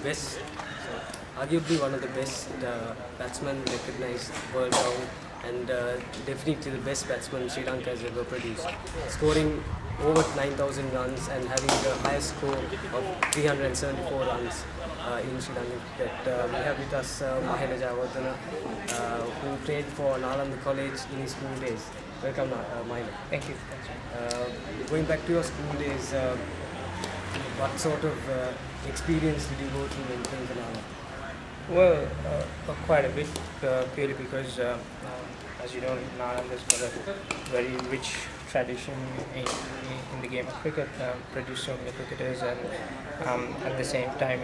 best, arguably one of the best batsmen recognized world round, and definitely the best batsman Sri Lanka has ever produced, scoring over 9,000 runs and having the highest score of 374 runs in Sri Lankan cricket. We have with us Mahela Jayawardena, who played for Nalanda College in his school days. Welcome, Mahela. Thank you. Going back to your school days, what sort of experience did you go through in playing for Nalanda? Well, quite a bit, purely because, as you know, Nalanda has got a very rich tradition in the game of cricket, produced so many cricketers, and at the same time,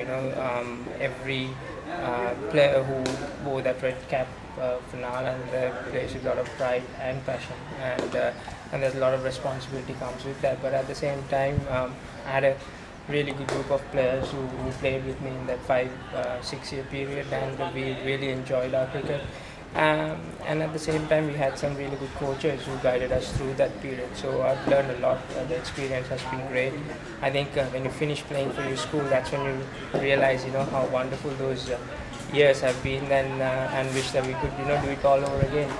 every player who wore that red cap for Nalanda plays with a lot of pride and passion, and there's a lot of responsibility comes with that. But at the same time, I had a really good group of players who played with me in that 5-6 year period, and we really enjoyed our cricket. And at the same time, we had some really good coaches who guided us through that period. So I've learned a lot. The experience has been great. I think when you finish playing for your school, that's when you realize, how wonderful those years have been, and wish that we could, do it all over again.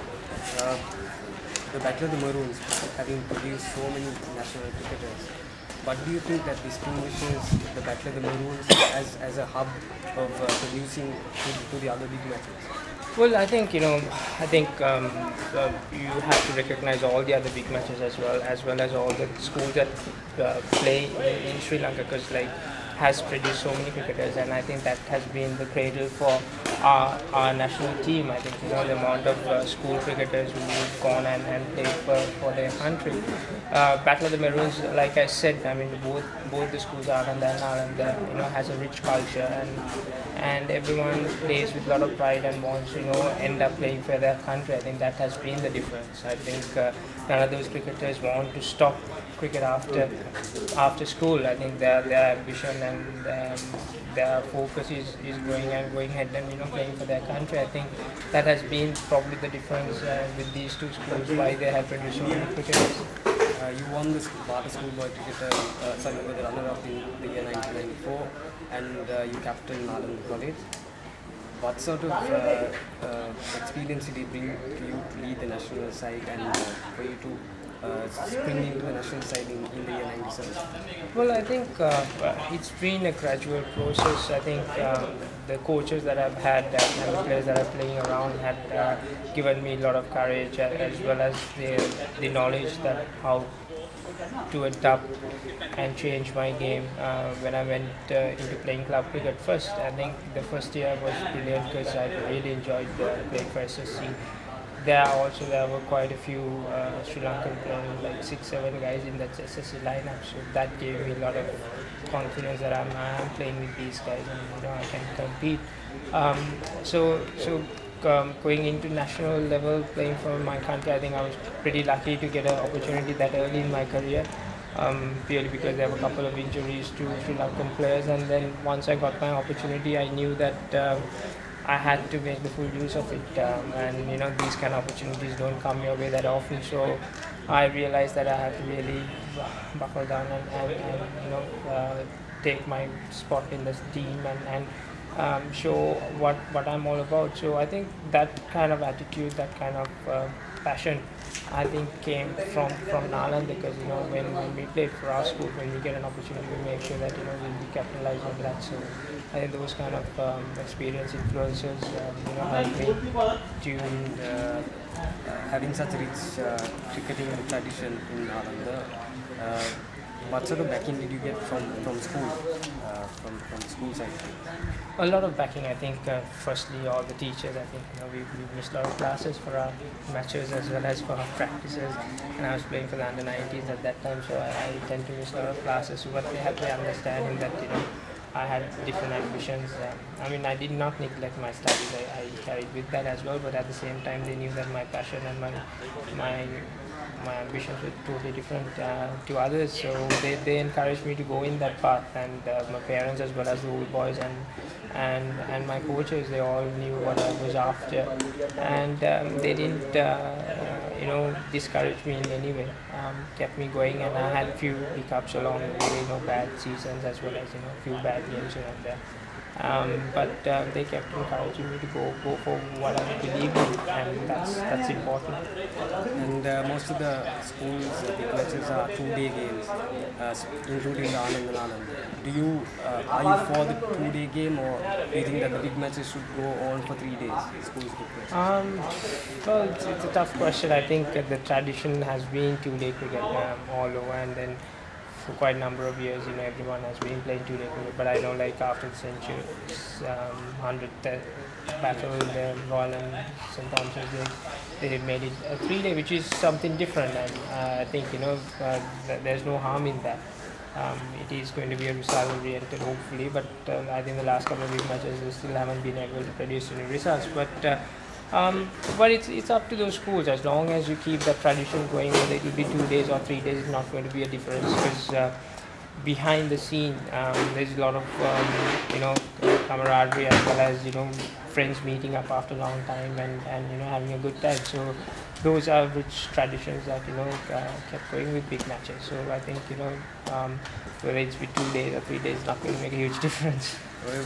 The Battle of the Maroons, having produced so many national cricketers, what do you think that distinguishes the Battle of the Maroons as a hub of producing to the other big matches? Well, I think you have to recognize all the other big matches as well as all the schools that play in Sri Lanka, because has produced so many cricketers, and I think that has been the cradle for our national team. I think the amount of school cricketers who've gone and played for their country. Battle of the Maroons, like I said, I mean both the schools, Ananda and Nalanda, has a rich culture, and everyone plays with a lot of pride and wants to end up playing for their country. I think that has been the difference. I think none of those cricketers want to stop cricket after school. I think their ambition and their focus is going ahead and playing for their country. I think that has been probably the difference with these two schools, why they have produced so many cricketers. You won the Bata Schoolboy Cricketer, with the runner-up in the year 1994, and you captained Nalanda College. What sort of experience did it bring to you to lead the national side and for you to spring into the national side in the year 97? Well, I think it's been a gradual process. I think the coaches that I've had and the players that are playing around had given me a lot of courage, as well as the knowledge that how to adapt and change my game when I went into playing club cricket first. I think the first year was brilliant because I really enjoyed playing for SSC. There were quite a few Sri Lankan players, like 6-7 guys in that SSC lineup. So that gave me a lot of confidence that I'm playing with these guys, and I can compete. Going into national level, playing for my country, I think I was pretty lucky to get an opportunity that early in my career. Purely because there were a couple of injuries to Sri Lankan players, and then once I got my opportunity, I knew that I had to make the full use of it, and these kind of opportunities don't come your way that often. So I realized that I had to really buckle down and take my spot in this team and show what I'm all about. So I think that kind of attitude, that kind of passion, I think came from Nalanda, because when we played for our school, when we get an opportunity, we make sure that we capitalize on that. So I think those kind of experience influences help me to Having such a rich cricketing tradition in Nalanda, what sort of backing did you get from school, from the school side? A lot of backing, I think. Firstly, all the teachers. I think we missed a lot of classes for our matches as well as for our practices. And I was playing for the under-19s at that time, so I tend to miss a lot of classes. But they had the understanding that I had different ambitions. I mean, I did not neglect my studies. I carried with that as well. But at the same time, they knew that my passion and my ambitions were totally different to others, so they encouraged me to go in that path, and my parents as well as the old boys and my coaches, they all knew what I was after, and they didn't discourage me in any way, kept me going, and I had a few hiccups along the way, bad seasons as well as few bad games here and there. But they kept encouraging me to go for what I believe in, and that's important. And most of the schools' big matches are 2-day games, including the Anand and Anand. Are you for the 2-day game, or do you think that the big matches should go on for 3 days? Schools' big matches. Well, it's a tough question. I think the tradition has been two-day cricket all over, and then for quite a number of years, everyone has been playing two-day cricket. But I know, like after the century, 100th battle, the Royal and St Thomas's, they made it a 3-day, which is something different, and I think there's no harm in that. It is going to be a result-oriented, hopefully, but I think the last couple of big matches they still haven't been able to produce any results. But it's up to those schools. As long as you keep that tradition going, whether it will be 2 days or 3 days, it's not going to be a difference, because behind the scene there's a lot of camaraderie, as well as friends meeting up after a long time and having a good time. So those are rich traditions that kept going with big matches. So I think whether it's be 2 days or 3 days, it's not going to make a huge difference.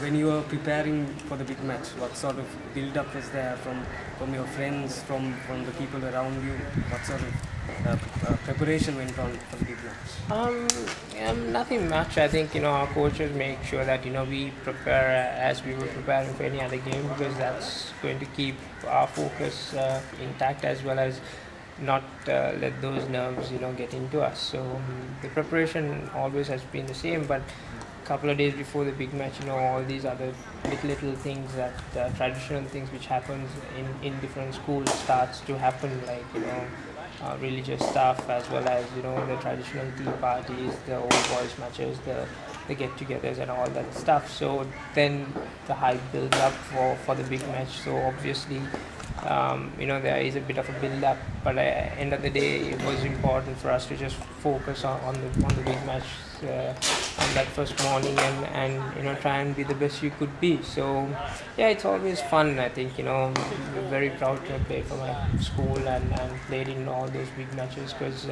When you were preparing for the big match, what sort of build-up was there from your friends, from the people around you? What sort of preparation went on for the big match? Nothing much. I think our coaches make sure that we prepare as we were preparing for any other game, because that's going to keep our focus intact, as well as not let those nerves get into us. So the preparation always has been the same, but couple of days before the big match, all these other little things, that traditional things which happens in different schools starts to happen, like religious stuff, as well as the traditional tea parties, the old boys matches, the get-togethers and all that stuff. So then the hype builds up for the big match. So obviously there is a bit of a build-up, but at the end of the day, it was important for us to just focus on the big match on that first morning, and try and be the best you could be. So yeah, it's always fun. I think I'm very proud to have played for my school and played in all those big matches, because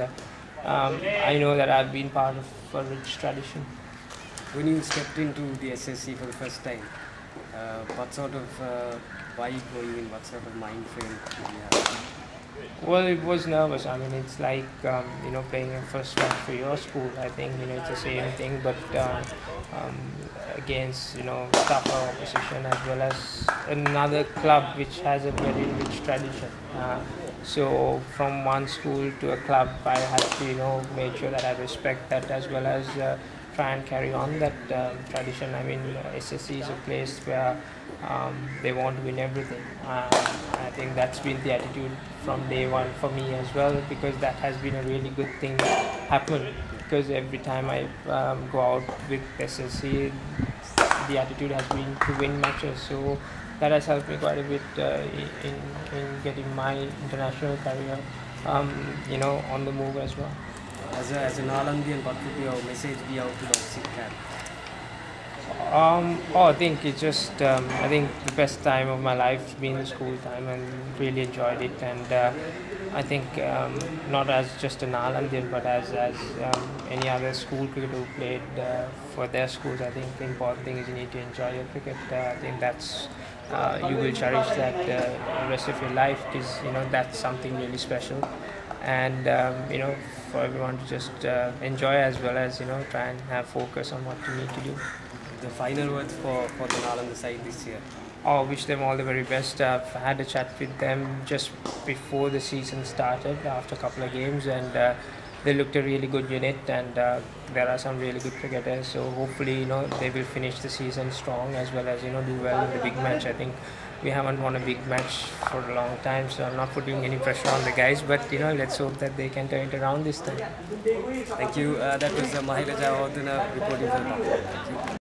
I know that I've been part of a rich tradition. When you stepped into the SSC for the first time, what sort of vibe were you in? What sort of mind frame did you have? Well, it was nervous. I mean, it's like playing a first match for your school. I think it's the same thing, but against tougher opposition, as well as another club which has a very rich tradition. So from one school to a club, I had to make sure that I respect that, as well as try and carry on that tradition. I mean, SSC is a place where they want to win everything. I think that's been the attitude from day one for me as well, because that has been a really good thing happen. Because every time I go out with SSC, the attitude has been to win matches. So that has helped me quite a bit in getting my international career, on the move as well. As an Alandian, what would your message be out to the opposite camp? I think it's just I think the best time of my life has been the school time, and really enjoyed it. And I think not as just an Alandian, but as any other school cricketer who played for their schools, I think the important thing is you need to enjoy your cricket. I think that's you will cherish that the rest of your life, because that's something really special. And for everyone to just enjoy, as well as try and have focus on what you need to do. The final words for the Nalanda side this year? I wish them all the very best. I've had a chat with them just before the season started, after a couple of games, and they looked a really good unit, and there are some really good cricketers. So hopefully they will finish the season strong, as well as do well in the big match. I think we haven't won a big match for a long time, so I'm not putting any pressure on the guys, but let's hope that they can turn it around this time. Thank you. That was Mahela Jayawardena reporting for the Thank you.